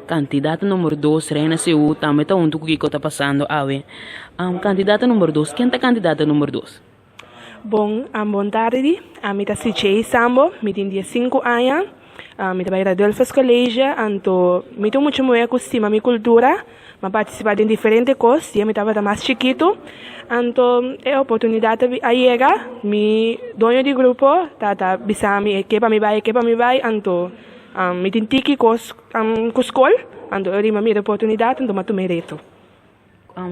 Candidato número 2, Reina CU, também está onde o que está passando. Candidato número 2, quem é candidato número 2? Bom, boa tarde. Me chamo CJ Sambo, me tenho 15 anos. Me trabalho na Delphos College, então me tenho muito muito acostumado à minha cultura, me participar em diferentes coisas, e me estava mais chiquito. Então, é a oportunidade de chegar, me dono de grupo, tá bisami, equipa me vai, então me tenho que com escola, então eu tenho a oportunidade, então eu tomei reto.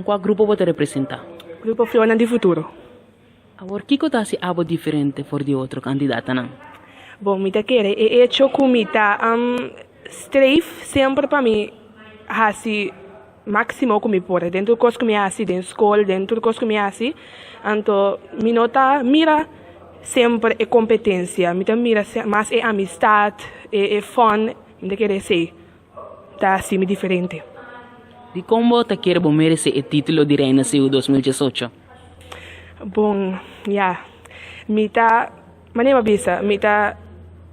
Qual grupo você representa? Grupo Fiona de Futuro. Agora, o que está algo diferente for de outro candidato, não? Bom, me tá querendo, é hecho comida, strafe sempre para mim, assim, máximo como pode, dentro do coisa que me assim, dentro da escola, dentro do coisa que me assim, então, me nota, mira sempre é competência, me tá mira mais é amistade, é fun, me tá querendo ser, tá assim, me diferente. De como você quer merecer o título de Reina CU 2018? Bom, me tá, maneira bisa, me tá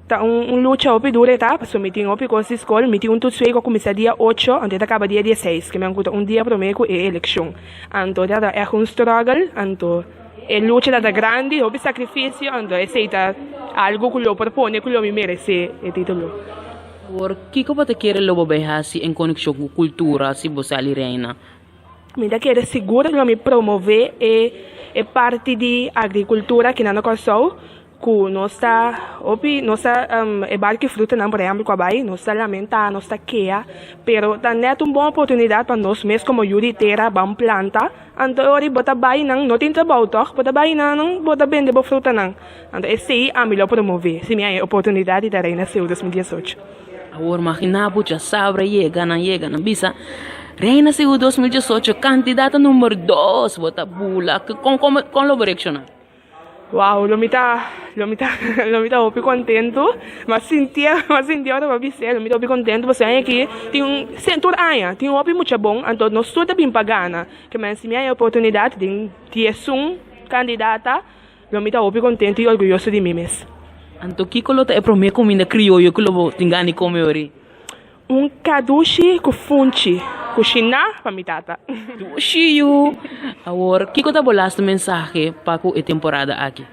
luta opi dura, tá? Porque me tenho opi com essa escola, me tenho tudo isso que começa dia 8, onde acaba dia 16, que me encontra dia primeiro é eleição. Então, é um struggle, então, é luta da grande, opi sacrifício, então, aceita algo que eu propõe, que eu me merece, é título. Agora, o que você quer logo berrar em conexão com cultura, se você é reina? Me dá querer segura que me promover é parte de agricultura que não conheço, que nossa barco fruta não por exemplo com a bai, nossa lamenta, nossa queia, pero tá net uma boa oportunidade para nós mesmo como juriteira vamos planta, então ori bota bai não tem trabalho toc, bota bai não bota vender boa fruta não, então esse aí a melhor promover, se minha oportunidade da Reina CU 2018. Agora imagina puxa sabra chega na bisa Reina CU 2018, candidata número 2, bota bula, com loborection. Wow, lo me está muy contento, mas sentia ahora para dizer, lo me está muy contento, porque aqui tem centro aia, tem muito bom, então nós todos bem pagana, que me se minha oportunidade de ter candidata, lo me está muito contento e orgulhoso de mim mesmo. Então que colota é para comida criolla que lo tingani come ori? Kadushi com funchi, cozinhar para minha tata. Chiu. Agora, que você bolaste mensagem para a temporada aqui?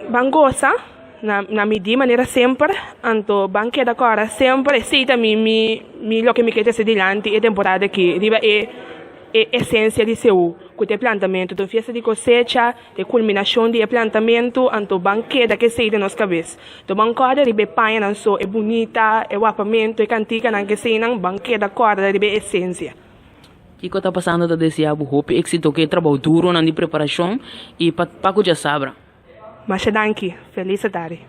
Bangosa, na minha maneira sempre, então banqueta agora sempre aceita lo que me quer ser dilante a temporada aqui, riba é essência de seu, com o plantamento, da festa de cosecha, de culminação de plantamento, então banqueta que sai da nossa cabeça. Então banqueta riba paia não só é bonita, é o apamento, é cantica não que sai não banqueta agora riba essência. O que está passando da desejar o hope êxito que trabalho duro na preparação e para que já sabra. Mas danke, feliz tarde.